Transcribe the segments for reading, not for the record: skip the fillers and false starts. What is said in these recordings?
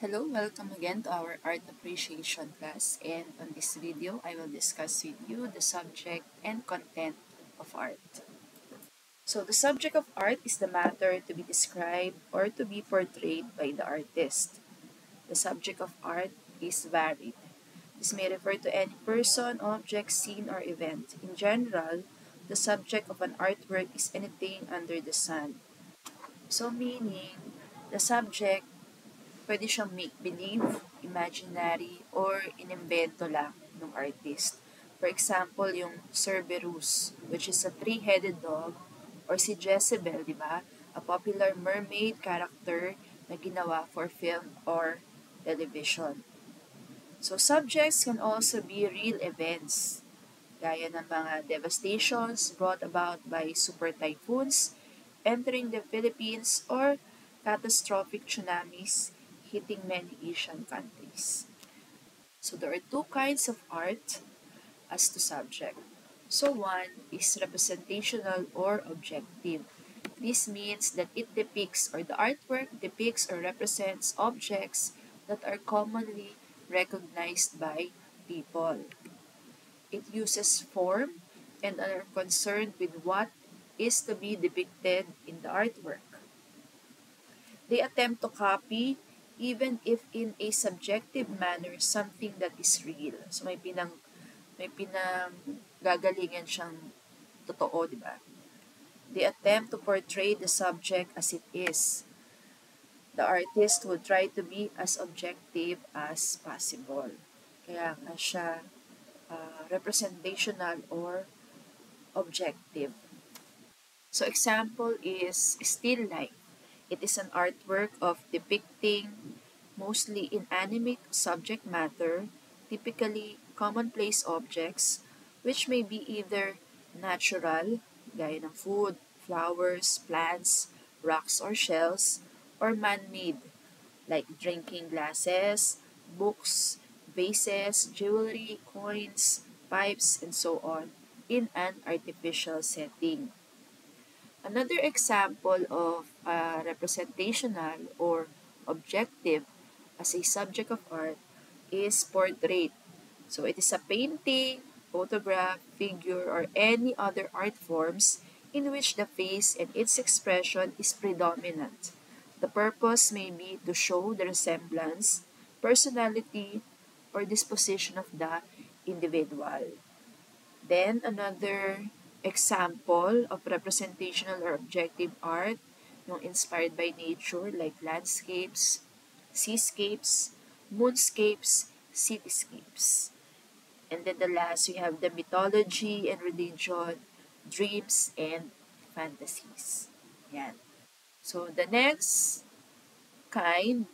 Hello, welcome again to our art appreciation class, and on this video I will discuss with you the subject and content of art. So the subject of art is the matter to be described or to be portrayed by the artist. The subject of art is varied. This may refer to any person, object, scene, or event. In general, the subject of an artwork is anything under the sun. So meaning, the subject pwede siyang make-believe, imaginary, or inimbento lang ng artist. For example, yung Cerberus, which is a three-headed dog, or si Jezebel, di ba? A popular mermaid character na ginawa for film or television. So, subjects can also be real events, gaya ng mga devastations brought about by super typhoons entering the Philippines or catastrophic tsunamis hitting many Asian countries. So there are two kinds of art as to subject. So one is representational or objective. This means that it depicts or the artwork depicts or represents objects that are commonly recognized by people. It uses form and are concerned with what is to be depicted in the artwork. They attempt to copy, even if in a subjective manner, something that is real. So may pinang gagalingan siyang totoo, di ba? They attempt to portray the subject as it is. The artist will try to be as objective as possible. Kaya nga siya representational or objective. So example is still life. It is an artwork of depicting mostly inanimate subject matter, typically commonplace objects, which may be either natural, gaya ng food, flowers, plants, rocks or shells, or man-made, like drinking glasses, books, vases, jewelry, coins, pipes, and so on, in an artificial setting. Another example of representational or objective as a subject of art is portrait. So it is a painting, photograph, figure, or any other art forms in which the face and its expression is predominant. The purpose may be to show the resemblance, personality, or disposition of the individual. Then another example of representational or objective art, yung inspired by nature like landscapes, seascapes, moonscapes, cityscapes. And then the last, we have the mythology and religion, dreams and fantasies. Yan. So the next kind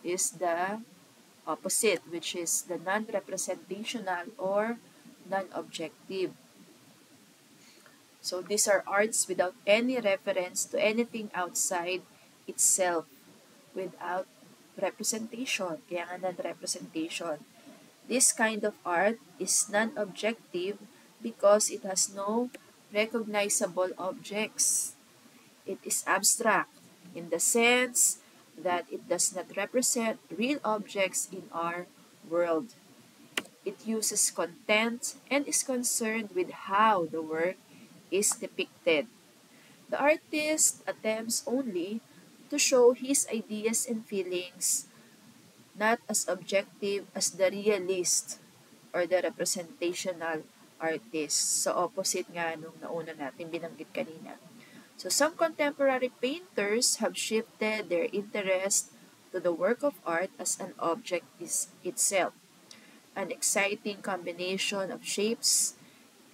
is the opposite, which is the non-representational or non-objective. So these are arts without any reference to anything outside itself, without representation. Kaya nga non-representation. This kind of art is non-objective because it has no recognizable objects. It is abstract in the sense that it does not represent real objects in our world. It uses content and is concerned with how the work is depicted. The artist attempts only to show his ideas and feelings, not as objective as the realist or the representational artist. So opposite nga nung nauna natin binanggit kanina. So some contemporary painters have shifted their interest to the work of art as an object is itself, an exciting combination of shapes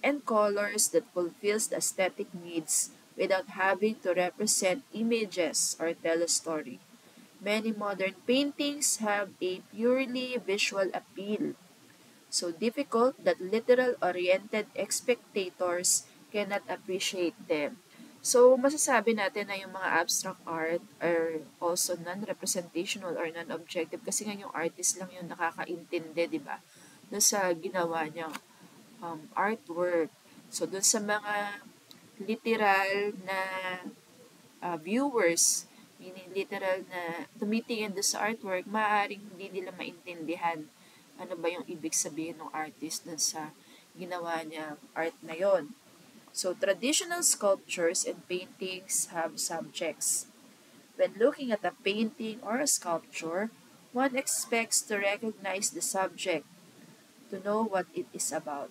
and colors that fulfills the aesthetic needs without having to represent images or tell a story. Many modern paintings have a purely visual appeal, so difficult that literal-oriented spectators cannot appreciate them. So, masasabi natin na yung mga abstract art are also non-representational or non-objective kasi nga yung artist lang yung nakakaintindi, di ba? Doon sa ginawa niyang artwork. So, doon sa mga literal na viewers, meaning literal na tumitingin doon sa artwork, maaaring hindi nila maintindihan ano ba yung ibig sabihin ng artist dun sa ginawa niya art na yon. So, traditional sculptures and paintings have subjects. When looking at a painting or a sculpture, one expects to recognize the subject, to know what it is about.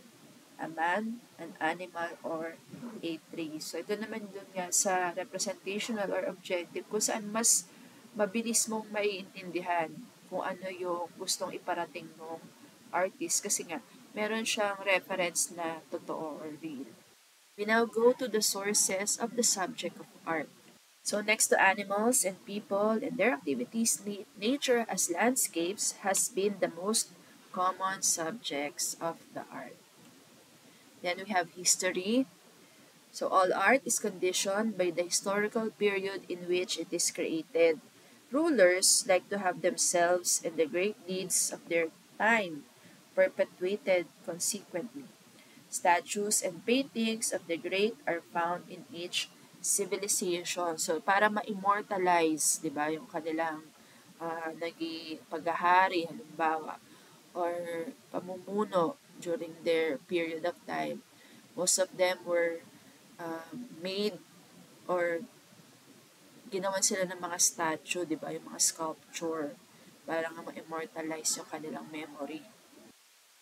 A man, an animal, or a tree. So, ito naman dun nga sa representational or objective kung saan mas mabilis mong maiintindihan kung ano yung gustong iparating ng artist kasi nga meron siyang reference na totoo or real. We now go to the sources of the subject of art. So next to animals and people and their activities, nature as landscapes has been the most common subjects of the art. Then we have history. So all art is conditioned by the historical period in which it is created. Rulers like to have themselves and the great deeds of their time perpetuated consequently. Statues and paintings of the great are found in each civilization. So, para ma-immortalize, di ba, yung kanilang naging paghahari, halimbawa, or pamumuno during their period of time. Most of them were made or ginawan sila ng mga statue, di ba, yung mga sculpture, para nga ma-immortalize yung kanilang memory.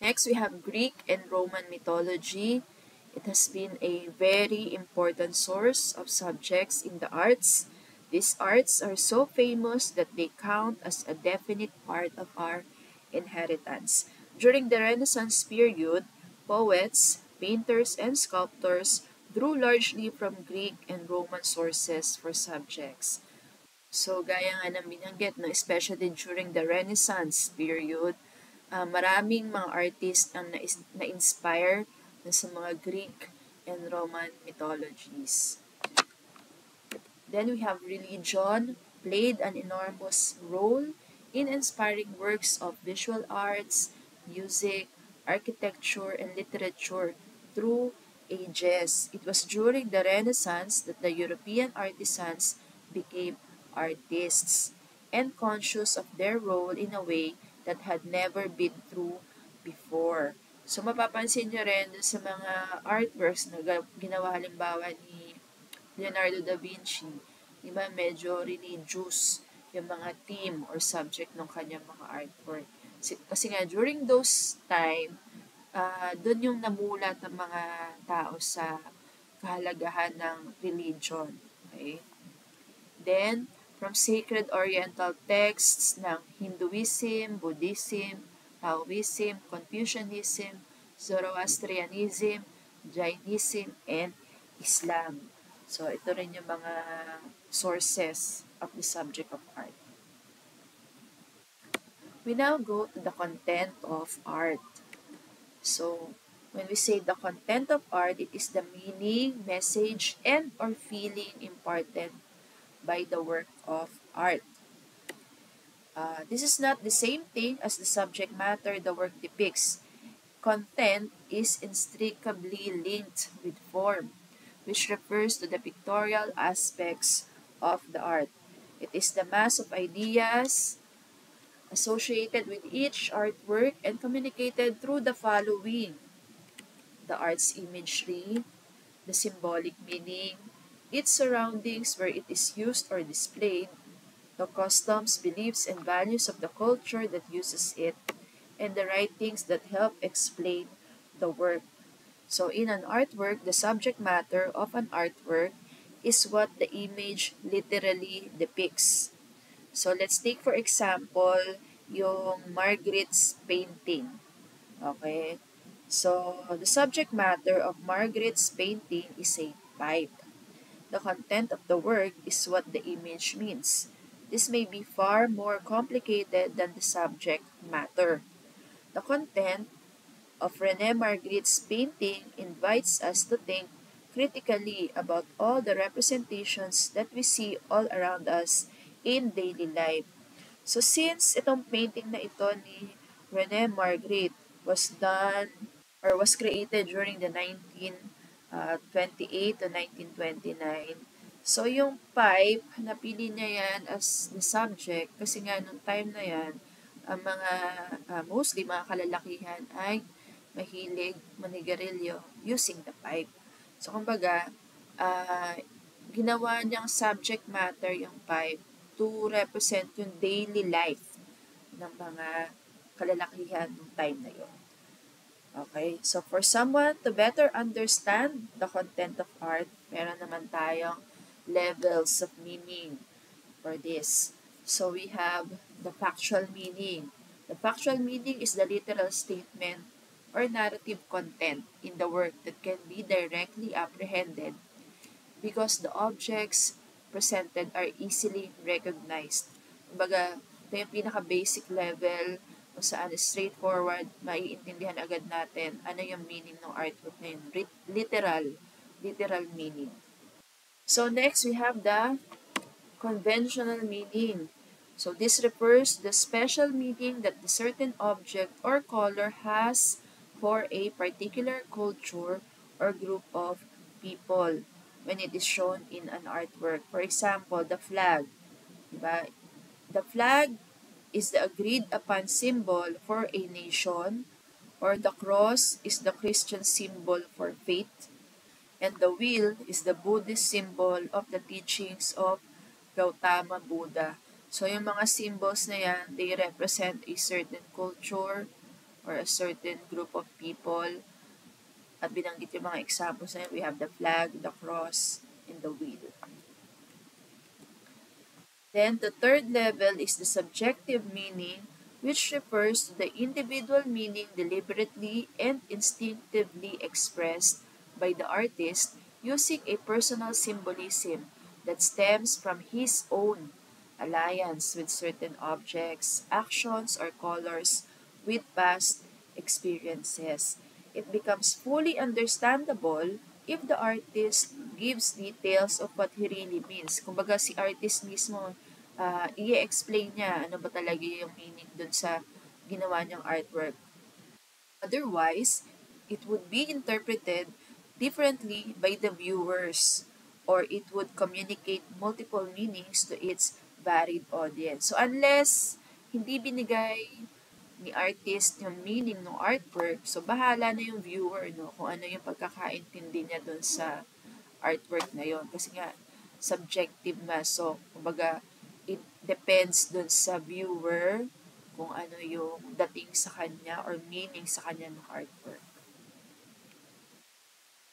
Next, we have Greek and Roman mythology. It has been a very important source of subjects in the arts. These arts are so famous that they count as a definite part of our inheritance. During the Renaissance period, poets, painters, and sculptors drew largely from Greek and Roman sources for subjects. So, gaya nga ng binanggit, no, especially during the Renaissance period, maraming mga artists ang na-inspire sa mga Greek and Roman mythologies. Then we have religion played an enormous role in inspiring works of visual arts, music, architecture, and literature through ages. It was during the Renaissance that the European artisans became artists and conscious of their role in a way that had never been true before. So, mapapansin nyo rin sa mga artworks na ginawa halimbawa ni Leonardo da Vinci, di ba, medyo religious yung mga theme or subject ng kanyang mga artwork. Kasi nga, during those time, doon yung namulat ng mga tao sa kahalagahan ng religion. Okay? Then, from sacred oriental texts ng Hinduism, Buddhism, Taoism, Confucianism, Zoroastrianism, Jainism, and Islam. So, ito rin yung mga sources of the subject of art. We now go to the content of art. So, when we say the content of art, it is the meaning, message, and or feeling imparted by the work of art. This is not the same thing as the subject matter the work depicts. Content is inextricably linked with form, which refers to the pictorial aspects of the art. It is the mass of ideas associated with each artwork and communicated through the following: the art's imagery, the symbolic meaning, its surroundings where it is used or displayed, the customs, beliefs, and values of the culture that uses it, and the writings that help explain the work. So, in an artwork, the subject matter of an artwork is what the image literally depicts. So, let's take for example yung Margaret's painting. Okay? So, the subject matter of Margaret's painting is a pipe. The content of the work is what the image means. This may be far more complicated than the subject matter. The content of René Magritte's painting invites us to think critically about all the representations that we see all around us in daily life. So since itong painting na ito ni René Magritte was done or was created during the 1928 to 1929, So, yung pipe, napili niya yan as the subject kasi nga nung time na yan, ang mga, mostly mga kalalakihan ay mahilig manigarilyo using the pipe. So, kumbaga, uh, ginawa niyang subject matter yung pipe to represent yung daily life ng mga kalalakihan nung time na yun. Okay, so for someone to better understand the content of art, meron naman tayong levels of meaning for this. So we have the factual meaning. The factual meaning is the literal statement or narrative content in the work that can be directly apprehended because the objects presented are easily recognized. Kumbaga, ito yung pinaka-basic level kung saan straightforward, maiintindihan agad natin ano yung meaning ng artwork na yun. Literal meaning. So next, we have the conventional meaning. So this refers to the special meaning that the certain object or color has for a particular culture or group of people when it is shown in an artwork. For example, the flag. Diba? The flag is the agreed upon symbol for a nation, or the cross is the Christian symbol for faith, and the wheel is the Buddhist symbol of the teachings of Gautama Buddha. So, yung mga symbols na yan, they represent a certain culture or a certain group of people. At binanggit yung mga examples na yan, we have the flag, the cross, and the wheel. Then, the third level is the subjective meaning, which refers to the individual meaning deliberately and instinctively expressed by the artist using a personal symbolism that stems from his own alliance with certain objects, actions, or colors with past experiences. It becomes fully understandable if the artist gives details of what he really means. Kumbaga si artist mismo, i-explain niya ano ba talaga yung meaning dun sa ginawa niyang artwork. Otherwise, it would be interpreted differently by the viewers, or it would communicate multiple meanings to its varied audience. So unless hindi binigay ni artist yung meaning ng artwork, so bahala na yung viewer, no, kung ano yung pagkakaintindi niya dun sa artwork na yon. Kasi nga, subjective na. So, kumbaga, it depends dun sa viewer kung ano yung dating sa kanya or meaning sa kanya ng artwork.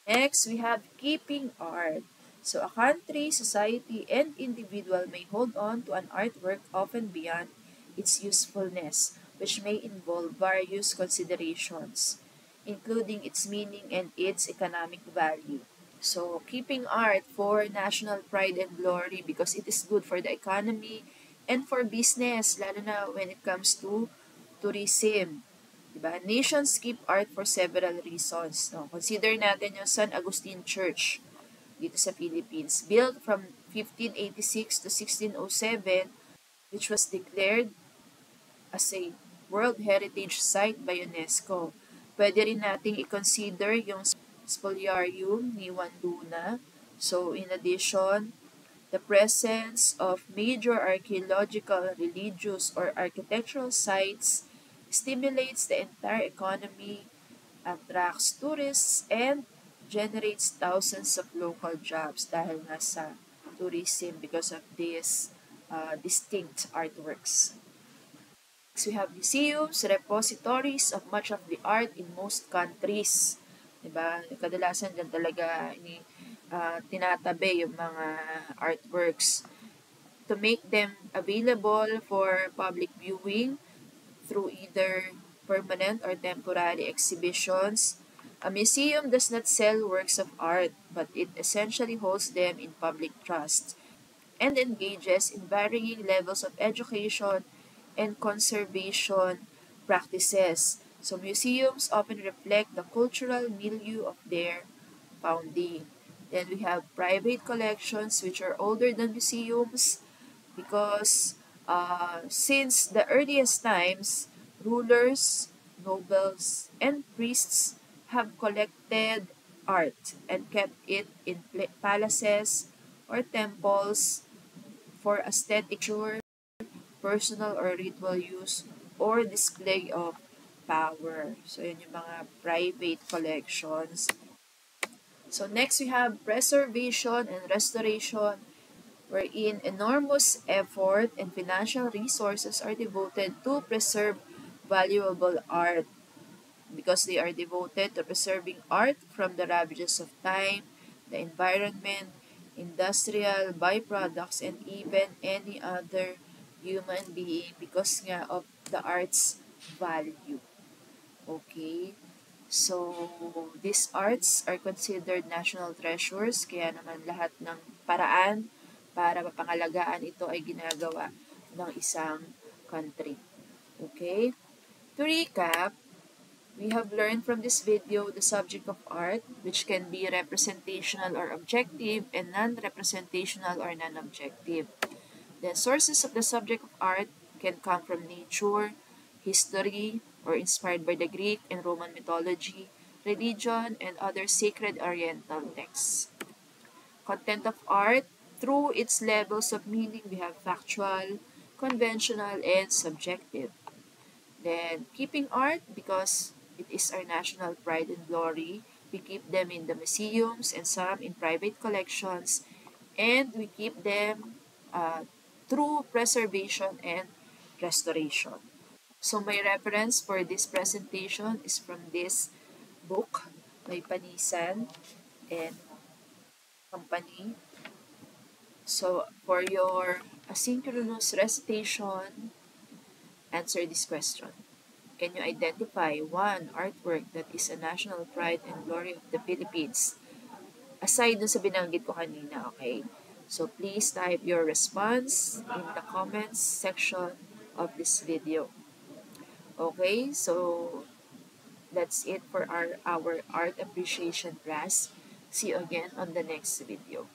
Next, we have keeping art. So, a country, society, and individual may hold on to an artwork often beyond its usefulness, which may involve various considerations, including its meaning and its economic value. So, keeping art for national pride and glory because it is good for the economy and for business, lalo na when it comes to tourism. Diba? Nations keep art for several reasons. No? Consider natin yung San Agustin Church dito sa Philippines. Built from 1586 to 1607, which was declared as a World Heritage Site by UNESCO. Pwede rin nating i-consider yung Spoliarium ni Juan Luna. So, in addition, the presence of major archaeological, religious, or architectural sites stimulates the entire economy, attracts tourists, and generates thousands of local jobs dahil nga sa tourism because of these distinct artworks. So we have museums, repositories of much of the art in most countries. Diba? Kadalasan dyan talaga tinatabi yung mga artworks to make them available for public viewing through either permanent or temporary exhibitions. A museum does not sell works of art, but it essentially holds them in public trust and engages in varying levels of education and conservation practices. So museums often reflect the cultural milieu of their founding. Then we have private collections which are older than museums because since the earliest times, rulers, nobles, and priests have collected art and kept it in palaces or temples for aesthetic, personal or ritual use, or display of power. So, yun yung mga private collections. So, next we have preservation and restoration, wherein enormous effort and financial resources are devoted to preserve valuable art because they are devoted to preserving art from the ravages of time, the environment, industrial byproducts, and even any other human being because nga of the art's value. Okay? So, these arts are considered national treasures, kaya naman lahat ng paraan para mapangalagaan ito ay ginagawa ng isang country. Okay? To recap, we have learned from this video the subject of art, which can be representational or objective, and non-representational or non-objective. The sources of the subject of art can come from nature, history, or inspired by the Greek and Roman mythology, religion, and other sacred Oriental texts. Content of art, through its levels of meaning, we have factual, conventional, and subjective. Then, keeping art, because it is our national pride and glory. We keep them in the museums and some in private collections, and we keep them through preservation and restoration. So, my reference for this presentation is from this book by Panisan and Company. So, for your asynchronous recitation, answer this question. Can you identify one artwork that is a national pride and glory of the Philippines? Aside dun sa binanggit ko kanina, okay? So please type your response in the comments section of this video. Okay, so that's it for our art appreciation class. See you again on the next video.